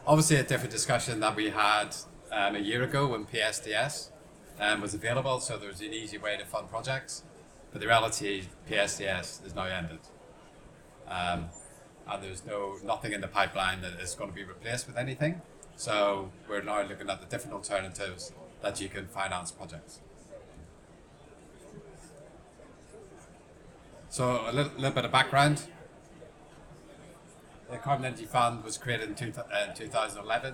Obviously, a different discussion that we had a year ago when PSDS was available, so there was an easy way to fund projects. But the reality is PSDS is now ended. And there's nothing in the pipeline that is going to be replaced with anything. So we're now looking at the different alternatives that you can finance projects. So a little bit of background. The Carbon Energy Fund was created in 2011.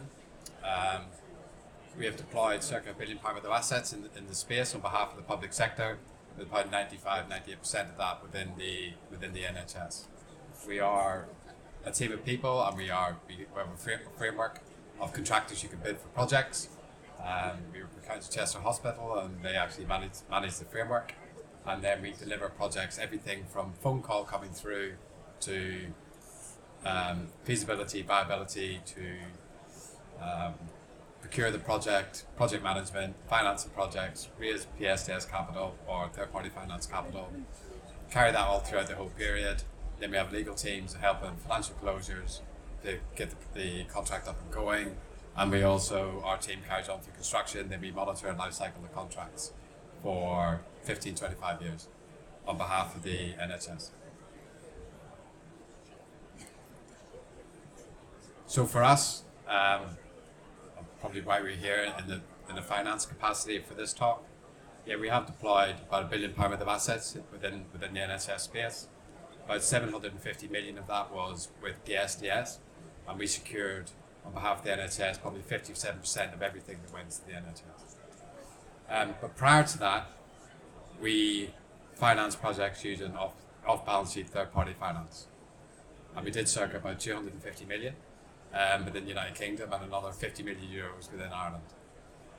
We have deployed circa £1 billion worth of assets in the space on behalf of the public sector, with about 98% of that within the NHS. We are a team of people, and we have a framework of contractors who can bid for projects. We work with County Chester Hospital, and they actually manage the framework. And then we deliver projects, everything from phone call coming through to feasibility, viability, to procure the project management, finance the projects, raise PSDS capital or third-party finance capital, carry that all throughout the whole period. Then we have legal teams to help in financial closures to get the contract up and going. And we also, our team carries on through construction. Then we monitor and life cycle the contracts for 15, 25 years on behalf of the NHS. So for us, probably why we're here in the finance capacity for this talk, we have deployed about £1 billion worth of assets within the NHS space. About 750 million of that was with PSDS, and we secured on behalf of the NHS probably 57% of everything that went to the NHS. But prior to that, we financed projects using off-balance sheet third-party finance. And we did circa about 250 million within the United Kingdom and another 50 million euros within Ireland.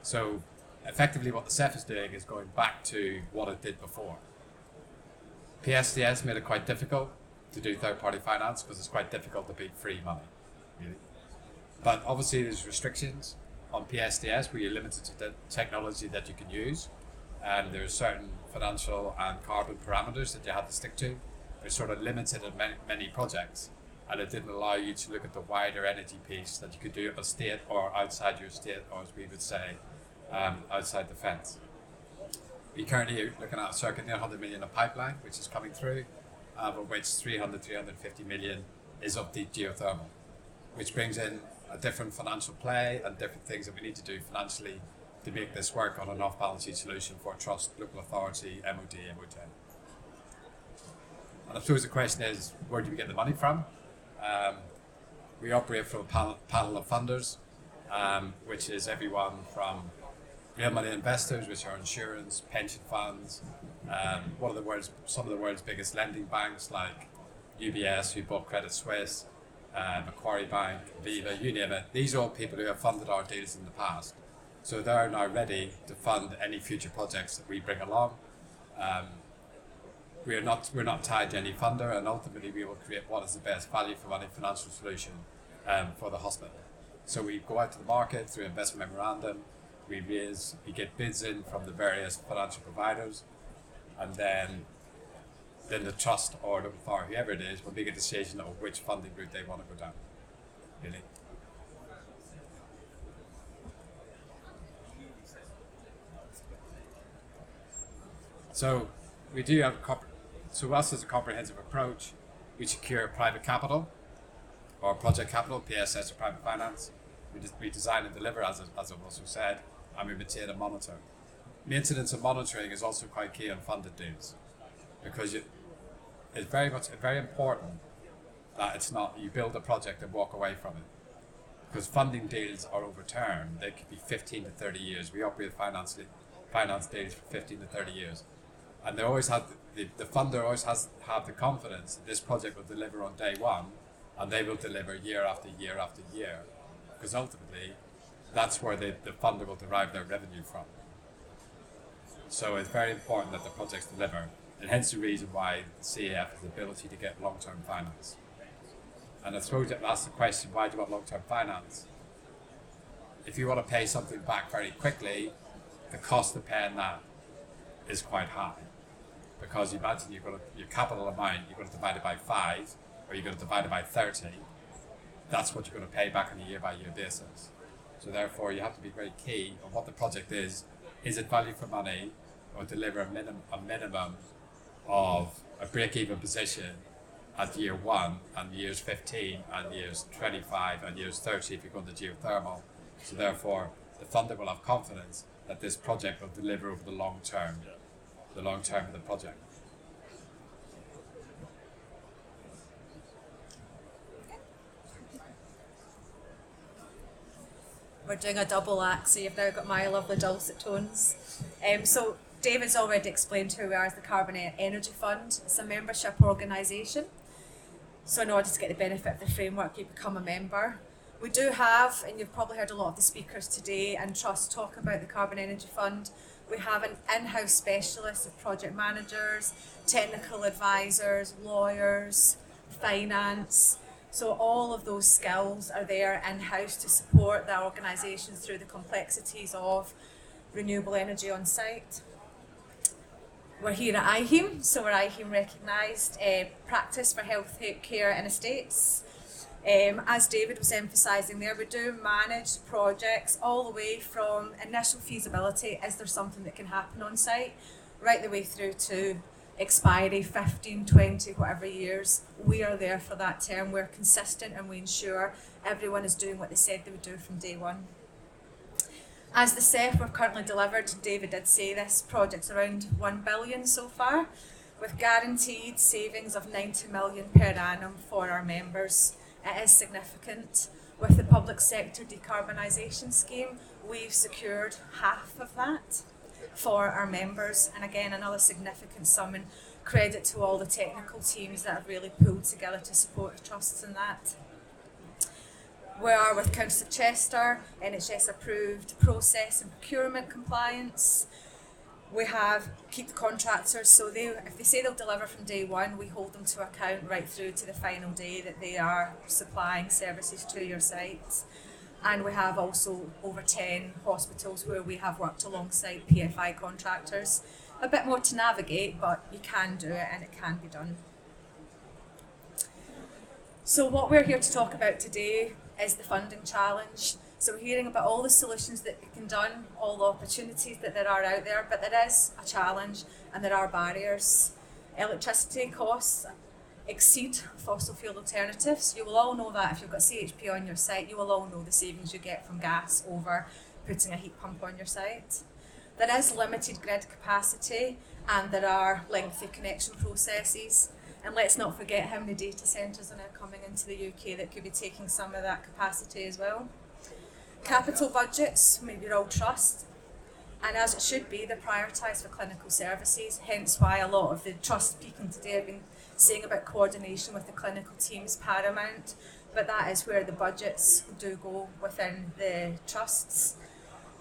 So effectively what the CEF is doing is going back to what it did before. PSDS made it quite difficult to do third-party finance because it's quite difficult to beat free money, really. But obviously there's restrictions on PSDS where you're limited to the technology that you can use, and there's certain financial and carbon parameters that you have to stick to. They're sort of limited in many projects, and it didn't allow you to look at the wider energy piece that you could do at a state or outside your state, or as we would say, outside the fence. We're currently looking at circa 100 million of pipeline, which is coming through, of which 350 million is of deep geothermal, which brings in a different financial play and different things that we need to do financially to make this work on an off-balance sheet solution for trust, local authority, MOD, MOJ. And I suppose the question is, where do we get the money from? We operate from a panel of funders, which is everyone from real money investors, which are insurance, pension funds, some of the world's biggest lending banks like UBS, who bought Credit Suisse, Macquarie Bank, Viva, you name it. These are all people who have funded our deals in the past. So they're now ready to fund any future projects that we bring along. We're not tied to any funder, and ultimately we will create what is the best value for money financial solution for the hospital. So we go out to the market through investment memorandum, we get bids in from the various financial providers, and then the trust or local authority, whoever it is, will make a decision of which funding route they want to go down. Really. So we do have us as a comprehensive approach. We secure private capital or project capital, PSS or private finance. We design and deliver, as I've also said, and we maintain and monitor. Maintenance and monitoring is also quite key on funded deals, because it's very important that it's not you build a project and walk away from it, because funding deals are overturned. They could be 15 to 30 years. We operate finance deals for 15 to 30 years, and they always have the funder always has to have the confidence that this project will deliver on day one, and they will deliver year after year after year, because ultimately that's where the funder will derive their revenue from. So it's very important that the projects deliver, and hence the reason why the CEF has the ability to get long-term finance. And I suppose that asks the question, why do you want long-term finance? If you want to pay something back very quickly, the cost of paying that is quite high, because you imagine your capital amount, you're going to divide it by 5, or you're going to divide it by 30. that's what you're going to pay back on a year-by-year basis. So therefore, you have to be very key on what the project is. Is it value for money, or deliver a minimum of a break-even position at year 1 and years 15 and years 25 and years 30 if you go to geothermal. So therefore, the funder will have confidence that this project will deliver over the long term of the project. We're doing a double act, so you've now got my lovely dulcet tones. So David's already explained who we are as the Carbon Energy Fund. It's a membership organisation. So in order to get the benefit of the framework, you become a member. We do have, and you've probably heard a lot of the speakers today and trusts talk about the Carbon Energy Fund, we have an in-house specialist of project managers, technical advisors, lawyers, finance. So all of those skills are there in-house to support the organisation through the complexities of renewable energy on site. We're here at IHEEM, so we're IHEEM recognised practice for health care in estates. As David was emphasising there, we do manage projects all the way from initial feasibility, is there something that can happen on site, right the way through to expiry, 15, 20, whatever years. We are there for that term. We're consistent and we ensure everyone is doing what they said they would do from day one. As the CEF we've currently delivered, David did say this project's around 1 billion so far, with guaranteed savings of 90 million per annum for our members. It is significant. With the public sector decarbonisation scheme, we've secured half of that for our members, and again another significant sum, and credit to all the technical teams that have really pulled together to support the trusts in that. We are with Council of Chester, NHS approved process and procurement compliance. We have keep the contractors, so if they say they'll deliver from day one, we hold them to account right through to the final day that they are supplying services to your site. And we have also over 10 hospitals where we have worked alongside PFI contractors. A bit more to navigate, but you can do it and it can be done. So what we're here to talk about today is the funding challenge. So we're hearing about all the solutions that can be done, all the opportunities that there are out there, but there is a challenge and there are barriers. Electricity costs exceed fossil fuel alternatives. You will all know that if you've got CHP on your site, you will all know the savings you get from gas over putting a heat pump on your site. There is limited grid capacity and there are lengthy connection processes. And let's not forget how many data centres are now coming into the UK that could be taking some of that capacity as well. Capital budgets, maybe you're all trust, and as it should be, they're prioritised for clinical services, hence why a lot of the trusts speaking today have been saying about coordination with the clinical teams paramount, but that is where the budgets do go within the trusts.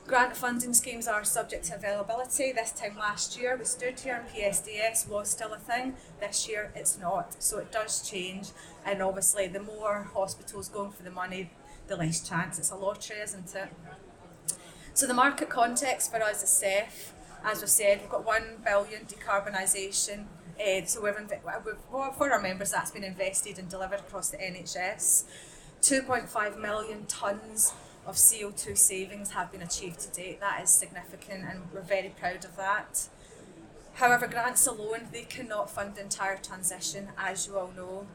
Grant funding schemes are subject to availability. This time last year we stood here and PSDS was still a thing. This year it's not, so it does change, and obviously the more hospitals going for the money, the less chance. It's a lottery, isn't it? So the market context for us is CEF. As we said, we've got 1 billion decarbonisation. So for our members, that's been invested and delivered across the NHS. 2.5 million tonnes of CO2 savings have been achieved to date. That is significant and we're very proud of that. However, grants alone, they cannot fund the entire transition, as you all know.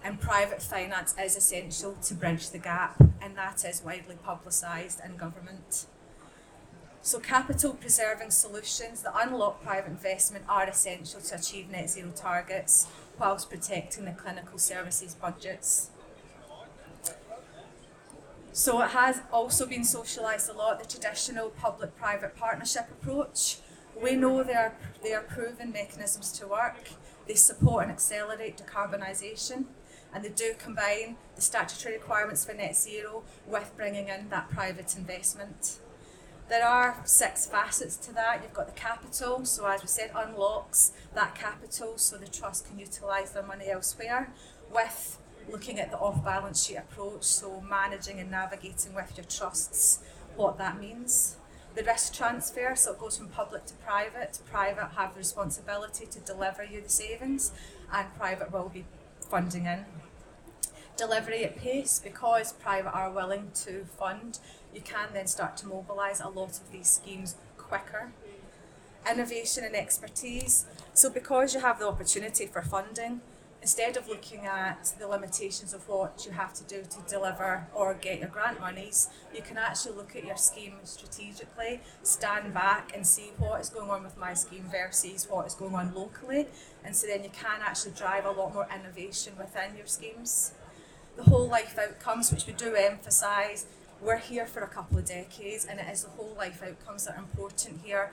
And private finance is essential to bridge the gap, and that is widely publicised in government. So capital preserving solutions that unlock private investment are essential to achieve net zero targets whilst protecting the clinical services budgets. So it has also been socialised a lot, the traditional public-private partnership approach. We know they are proven mechanisms to work. They support and accelerate decarbonisation, and they do combine the statutory requirements for net zero with bringing in that private investment. There are 6 facets to that. You've got the capital, so as we said, unlocks that capital so the trust can utilise their money elsewhere, with looking at the off-balance sheet approach, so managing and navigating with your trusts what that means. The risk transfer, so it goes from public to private. Private have the responsibility to deliver you the savings, and private will be funding in. Delivery at pace, because private are willing to fund, you can then start to mobilise a lot of these schemes quicker. Innovation and expertise. So because you have the opportunity for funding, instead of looking at the limitations of what you have to do to deliver or get your grant monies, you can actually look at your scheme strategically, stand back and see what is going on with my scheme versus what is going on locally. And so then you can actually drive a lot more innovation within your schemes. The whole life outcomes, which we do emphasise, we're here for a couple of decades, and it is the whole life outcomes that are important here.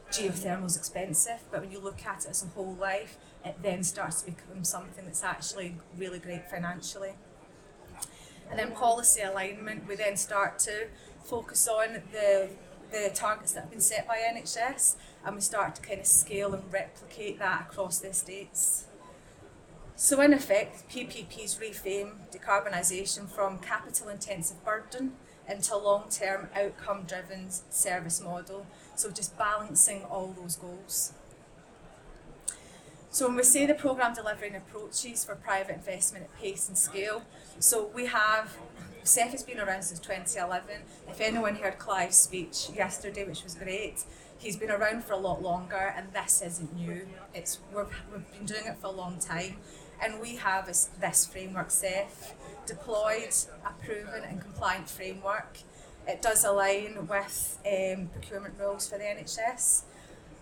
Geothermal is expensive, but when you look at it as a whole life, it then starts to become something that's actually really great financially. And then policy alignment, we then start to focus on the targets that have been set by NHS, and we start to kind of scale and replicate that across the estates. So in effect, PPPs reframe decarbonisation from capital intensive burden into a long-term outcome-driven service model. So just balancing all those goals. So when we say the programme delivering approaches for private investment at pace and scale, so we have, CEF has been around since 2011. If anyone heard Clive's speech yesterday, which was great, he's been around for a lot longer, and this isn't new. We've been doing it for a long time, and we have this framework, CEF, deployed a proven and compliant framework. It does align with procurement rules for the NHS,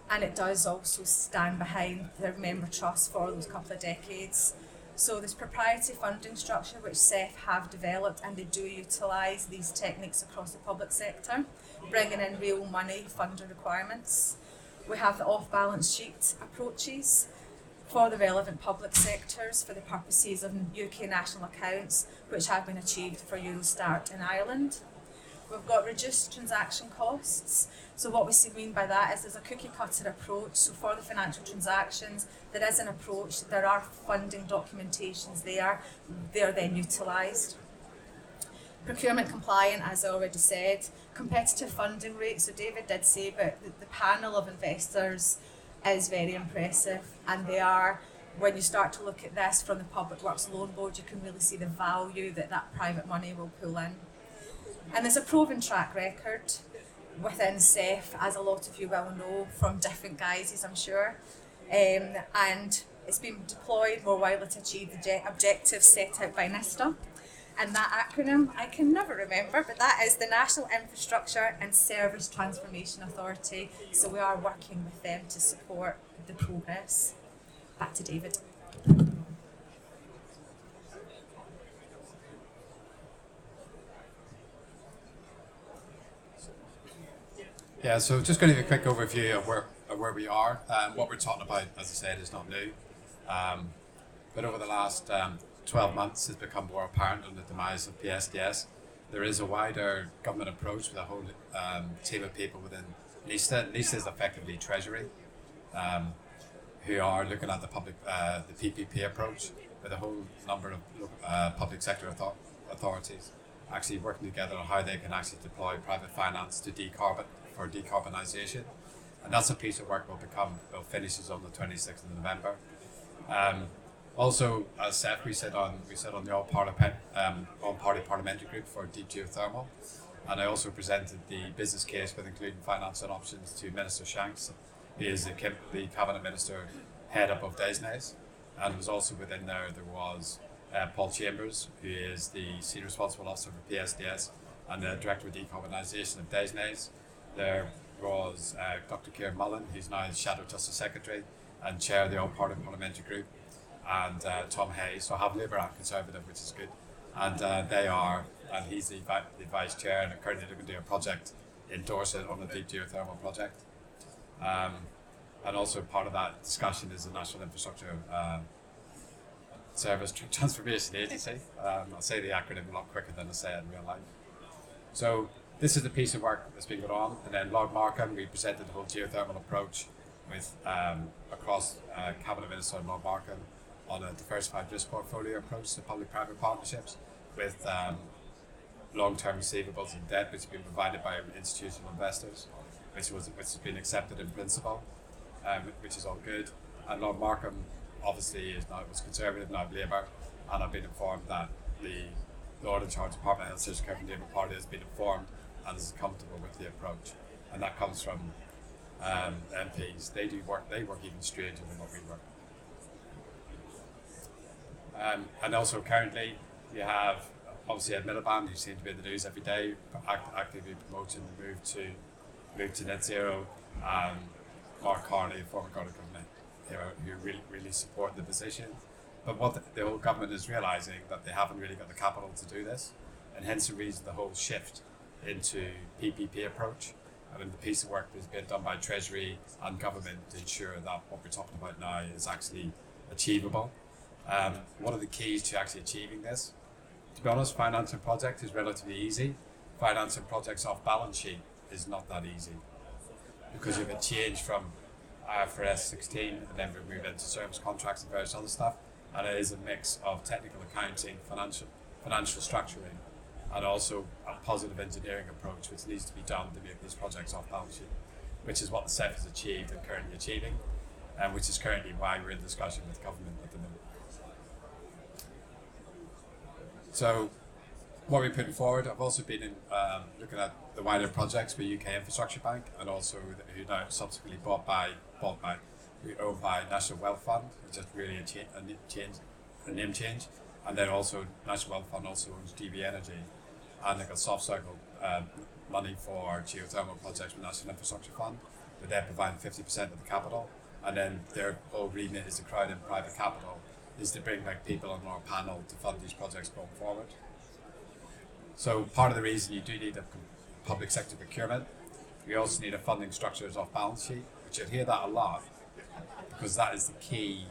and it does also stand behind their member trust for those couple of decades. So there's proprietary funding structure which CEF have developed, and they do utilise these techniques across the public sector, bringing in real money funding requirements. We have the off-balance sheet approaches for the relevant public sectors for the purposes of UK national accounts, which have been achieved for Eurostat in Ireland. We've got reduced transaction costs. So what we mean by that is there's a cookie cutter approach. So for the financial transactions, there is an approach, there are funding documentations there, they're then utilised. Procurement compliant, as I already said. Competitive funding rates, so David did say, but the panel of investors is very impressive, and they are, when you start to look at this from the Public Works Loan Board, you can really see the value that private money will pull in. And there's a proven track record within CEF, as a lot of you will know, from different guises, I'm sure. And it's been deployed more widely to achieve the objectives set out by NISTA. And that acronym, I can never remember, but that is the National Infrastructure and Service Transformation Authority. So we are working with them to support the progress. Back to David. Yeah, so just going to give a quick overview of where we are. What we're talking about, as I said, is not new. But over the last 12 months, it's become more apparent on the demise of PSDS. There is a wider government approach with a whole team of people within NISTA. NISTA is effectively Treasury, who are looking at the PPP approach with a whole number of public sector authorities actually working together on how they can actually deploy private finance to for decarbonisation. And that's a piece of work will finishes on the 26th of November. Also, as CEF, we sit on the all-party parliamentary group for deep geothermal, and I also presented the business case with including finance and options to Minister Shanks. He is the cabinet minister head up of DESNES, and was also within there was Paul Chambers, who is the senior responsible officer for PSDS and the director of decarbonisation of DESNES. There was Dr. Kieran Mullen, who's now the Shadow Justice Secretary and chair of the all-party parliamentary group, and Tom Hayes. So I have Labour and Conservative, which is good. And and he's the vice chair, and currently they're going to do a project in Dorset on the deep geothermal project. And also part of that discussion is the National Infrastructure Service Transformation Agency. I'll say the acronym a lot quicker than I say it in real life. So this is the piece of work that's been going on. And then Lord Markham, we presented the whole geothermal approach with across Cabinet Minister and Lord Markham on a diversified risk portfolio approach to public-private partnerships with long-term receivables and debt, which has been provided by institutional investors, which has been accepted in principle, which is all good. And Lord Markham obviously was Conservative, now Labour, and I've been informed that the Lord in charge of Department of Health, Social Care and Labour Party has been informed and is comfortable with the approach, and that comes from MPs. They work even stranger than what we work. And also currently you have obviously Ed Miliband, who seems to be in the news every day, actively promoting the move to net zero, and Mark Carney, former Garda government, who really support the position. But what the whole government is realising that they haven't really got the capital to do this, and hence the reason the whole shift into PPP approach. I mean, the piece of work that's been done by Treasury and government to ensure that what we're talking about now is actually achievable. One of the keys to actually achieving this, to be honest, financing projects is relatively easy. Financing projects off balance sheet is not that easy, because you have a change from IFRS 16 and then we move into service contracts and various other stuff, and it is a mix of technical accounting, financial structuring, and also a positive engineering approach which needs to be done to make these projects off balance sheet, which is what the CEF has achieved and currently achieving, and which is currently why we're in discussion with government at the moment. So what we're putting forward, I've also been in, looking at the wider projects with UK Infrastructure Bank, and also who now subsequently owned by National Wealth Fund, which is really a name change, and then also National Wealth Fund also owns DB Energy, and they've got soft circle money for geothermal projects with National Infrastructure Fund, but they're providing 50% of the capital, and then their whole remit is to crowd in private capital, is to bring like people on our panel to fund these projects going forward. So part of the reason you do need a public sector procurement, we also need a funding structures off balance sheet, which you'll hear that a lot, because that is the key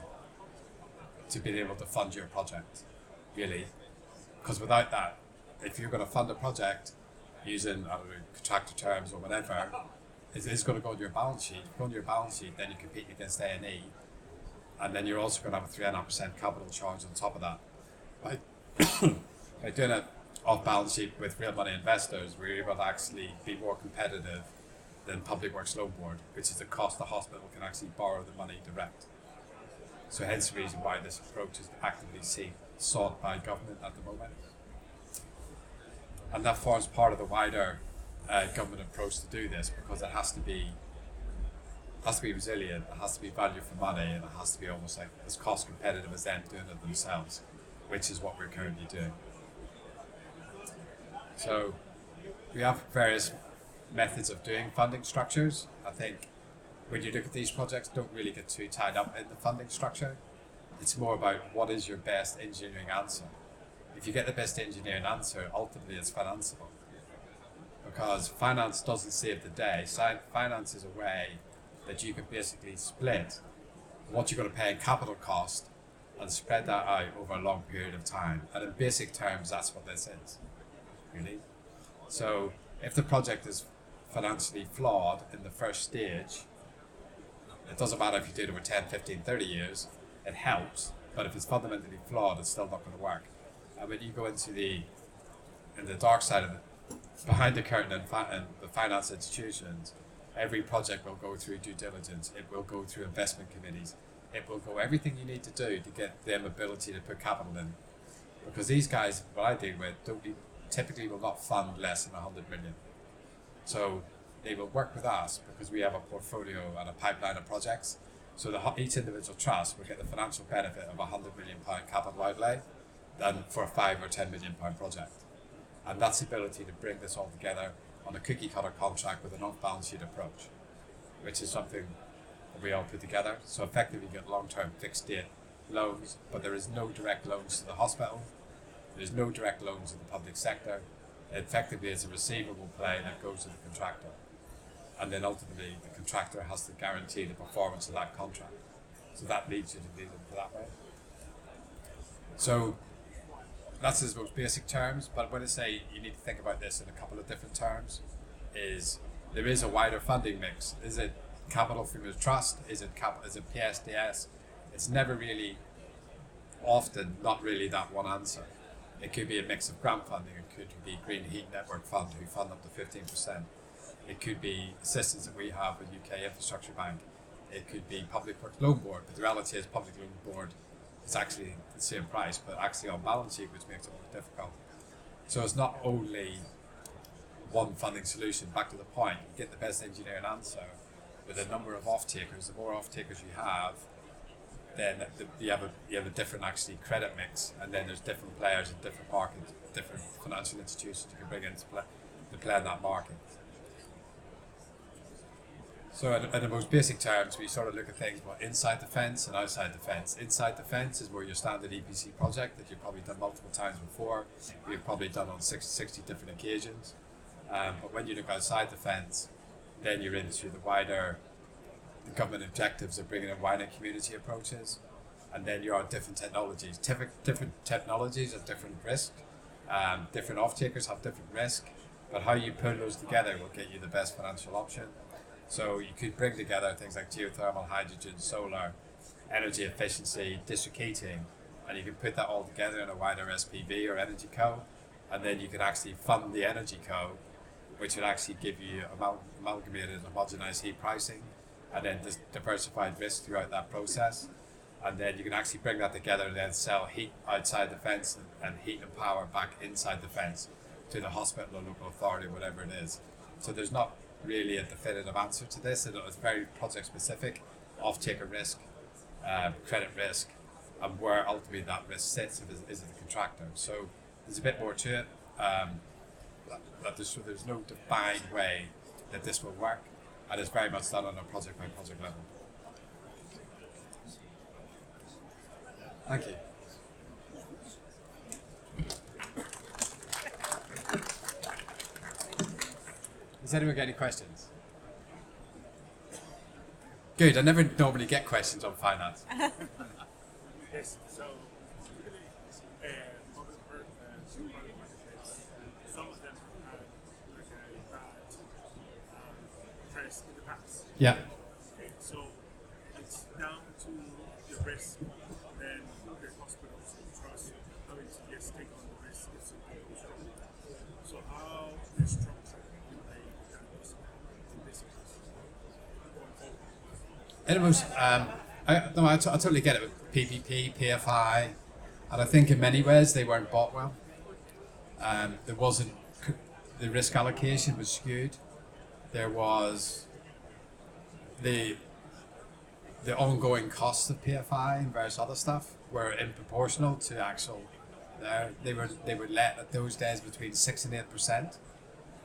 to being able to fund your project, really. Because without that, if you're going to fund a project using contractor terms or whatever, it is going to go on your balance sheet. If you go on your balance sheet, then you're competing against A&E, and then you're also going to have a 3.5% capital charge on top of that. By doing it off balance sheet with real money investors, we're able to actually be more competitive than Public Works Loan Board, which is the cost the hospital can actually borrow the money direct. So hence the reason why this approach is actively sought by government at the moment. And that forms part of the wider government approach to do this, because it has to be resilient, it has to be value for money, and it has to be almost like as cost competitive as them doing it themselves, which is what we're currently doing. So we have various methods of doing funding structures. I think when you look at these projects, don't really get too tied up in the funding structure. It's more about what is your best engineering answer. If you get the best engineering answer, ultimately it's financeable. Because finance doesn't save the day. Finance is a way that you can basically split what you're going to pay in capital cost and spread that out over a long period of time. And in basic terms, that's what this is, really. So if the project is financially flawed in the first stage, it doesn't matter if you do it over 10, 15, 30 years, it helps. But if it's fundamentally flawed, it's still not going to work. And when you go into the dark side of it, behind the curtain in the finance institutions, every project will go through due diligence. It will go through investment committees. It will go everything you need to do to get them ability to put capital in. Because these guys, what I deal with, typically will not fund less than 100 million. So they will work with us because we have a portfolio and a pipeline of projects. So each individual trust will get the financial benefit of £100 million capital outlay than for a £5 or £10 million project. And that's the ability to bring this all together on a cookie cutter contract with an off-balance sheet approach, which is something that we all put together. So effectively you get long-term fixed date loans, but there is no direct loans to the hospital. There's no direct loans to the public sector. Effectively it's a receivable play that goes to the contractor. And then ultimately the contractor has to guarantee the performance of that contract. So that leads you to do them that way. So that's his most basic terms, but when I say you need to think about this in a couple of different terms, is there is a wider funding mix. Is it capital from your trust? Is it PSDS? It's never really, often, not really that one answer. It could be a mix of grant funding. It could be Green Heat Network Fund, who fund up to 15%. It could be assistance that we have with UK Infrastructure Bank. It could be Public Works Loan Board, but the reality is Public Loan Board it's actually the same price, but actually on balance sheet, which makes it more difficult. So it's not only one funding solution. Back to the point, you get the best engineering answer with a number of off-takers. The more off-takers you have, then you have a different actually credit mix, and then there's different players in different markets, different financial institutions you can bring in to play in that market. So in the most basic terms, we sort of look at things about inside the fence and outside the fence. Inside the fence is where your standard EPC project that you've probably done multiple times before, you've probably done on 60 different occasions. But when you look outside the fence, then you're into the government objectives of bringing in wider community approaches, and then you're on different technologies. Different technologies have different risk, different off-takers have different risk, but how you pull those together will get you the best financial option. So you could bring together things like geothermal, hydrogen, solar, energy efficiency, district heating, and you can put that all together in a wider SPV or energy co, and then you can actually fund the energy co, which would actually give you amalgamated, homogenized heat pricing, and then diversified risk throughout that process. And then you can actually bring that together and then sell heat outside the fence and heat and power back inside the fence to the hospital or local authority, whatever it is. So there's not really a definitive answer to this. It's very project specific, off-taker risk, credit risk, and where ultimately that risk sits is the contractor. So there's a bit more to it. But there's no defined way that this will work, and it's very much done on a project by project level. Thank you. Does anyone get any questions? Good, I never normally get questions on finance. Yes, so typically, some of them have had like a bad press in the past. Yeah. Okay, so it's down to the risk, then the hospitals trust having to just take on the risk if something goes wrong. So how is structure in this case going forward? It was, I totally get it with PPP, PFI, and I think in many ways they weren't bought well. There wasn't, the risk allocation was skewed. There was the ongoing costs of PFI and various other stuff were improportional to actual. They were let at those days between 6 and 8%,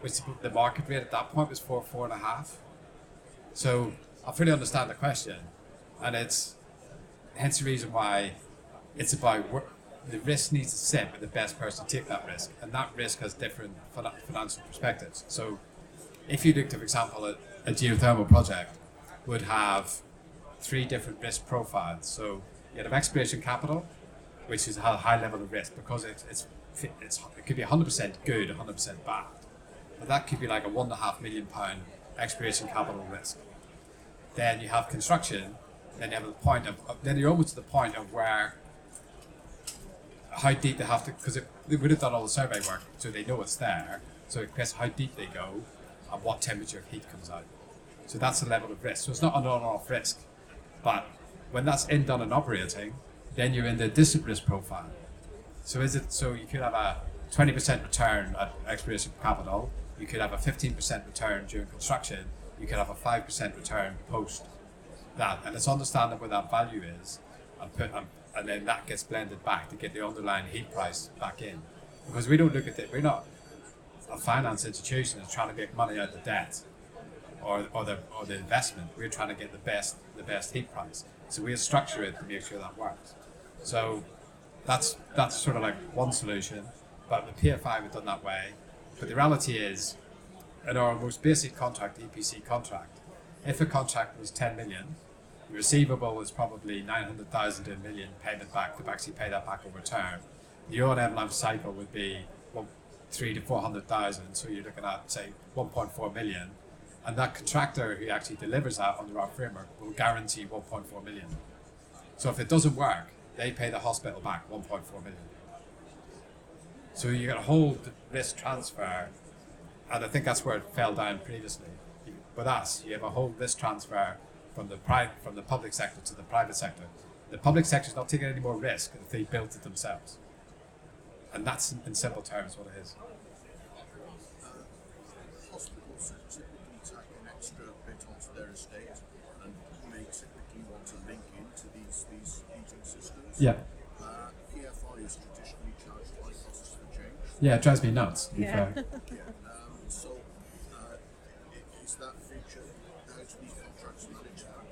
which the market rate at that point was 4.5. So I fully understand the question, and it's hence the reason why it's about the risk needs to sit with the best person to take that risk, and that risk has different financial perspectives. So if you looked, for example, at a geothermal project would have 3 different risk profiles. So you have exploration capital, which is a high level of risk because it could be 100% good, 100% bad, but that could be like a £1.5 million exploration capital risk. Then you have construction, then you have the point of, then you're almost to the point of where, how deep they have to, because they would have done all the survey work, so they know it's there, so it depends how deep they go and what temperature of heat comes out. So that's the level of risk. So it's not an on-off risk, but when that's in done and operating, then you're in the distant risk profile. So you could have a 20% return at exploration capital, you could have a 15% return during construction, you could have a 5% return post that, and it's understanding where that value is, and then that gets blended back to get the underlying heat price back in. Because we don't look at it, we're not a finance institution that's trying to make money out of the debt or the investment. We're trying to get the best heat price. So we structure it to make sure that works. So that's sort of like one solution, but the PFI we've done that way. But the reality is, in our most basic contract, EPC contract, if a contract was 10 million, the receivable is probably 900,000 to a million payment back to actually pay that back over term. The O&M life cycle would be 300,000 to 400,000, so you're looking at say 1.4 million, and that contractor who actually delivers that under our framework will guarantee 1.4 million. So if it doesn't work, they pay the hospital back 1.4 million. So you got a whole risk transfer, and I think that's where it fell down previously. With us, you have a whole risk transfer from the public sector to the private sector. the public sector's not taking any more risk if they built it themselves. And that's, in simple terms, what it is. Hospitals typically tack an extra bit onto their estate, and may typically want to link into these heating systems. Yeah. PFI is traditionally charged by costs for change. Yeah, it drives me nuts, to be Yeah. fair. So, is that feature, how do these contracts manage that?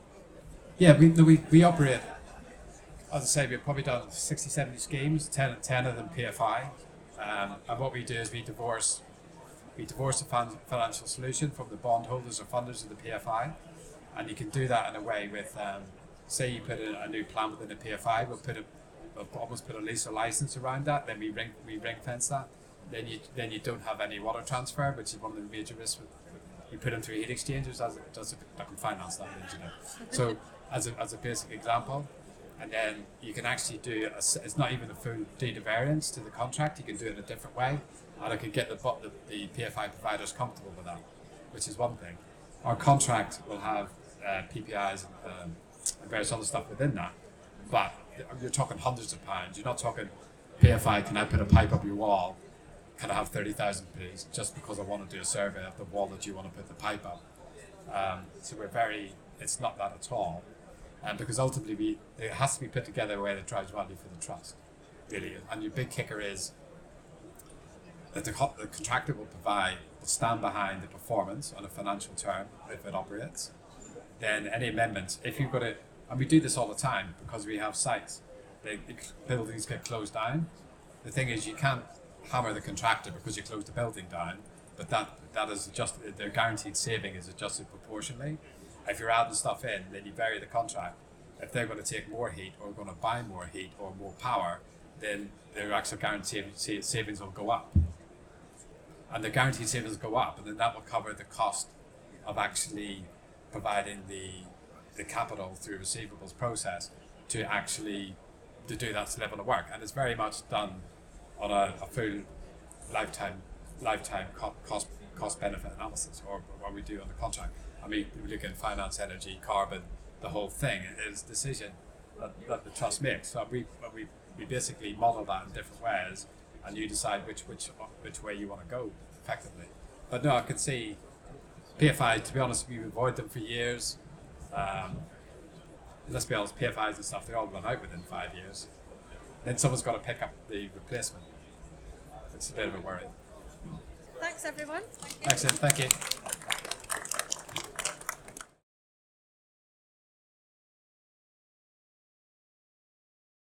Yeah, we operate, as I say, we've probably done 60, 70 schemes, 10 of them PFI. And what we do is we divorce the financial solution from the bondholders or funders of the PFI. And you can do that in a way with, say you put a new plan within the PFI, we'll almost put a lease or license around that, then we ring fence that. Then you don't have any water transfer, which is one of the major risks. You put them through heat exchangers as it does. I can finance that, you know. So as a basic example, and then you can actually do it's not even a full deed of variance to the contract. You can do it in a different way, and I can get the PFI providers comfortable with that, which is one thing. Our contract will have PPIs and various other stuff within that, but you're talking hundreds of pounds. You're not talking PFI. Can I put a pipe up your wall? Can I have 30,000 please? Just because I want to do a survey of the wall that you want to put the pipe up. So it's not that at all. Because ultimately it has to be put together in a way that drives value for the trust, really. And your big kicker is that the contractor will stand behind the performance on a financial term if it operates. Then any amendments, if you've got it, and we do this all the time because we have sites, the buildings get closed down. The thing is, you can't hammer the contractor because you close the building down, but that is adjusted. Their guaranteed saving is adjusted proportionally. If you're adding stuff in, then you vary the contract. If they're going to take more heat or going to buy more heat or more power, then their actual guaranteed savings will go up. And the guaranteed savings go up, and then that will cover the cost of actually providing the capital through receivables process to do that level of work. And it's very much done on a full lifetime cost benefit analysis, or what we do on the contract. I mean, we look at finance, energy, carbon, the whole thing. It is a decision that the trust makes. So we basically model that in different ways, and you decide which way you want to go effectively. But no, I could see PFI. To be honest, we avoid them for years. Let's be honest, PFIs and stuff, they all run out within 5 years. Then someone's got to pick up the replacement. It's a bit of a worry. Thanks, everyone. Excellent, thank you.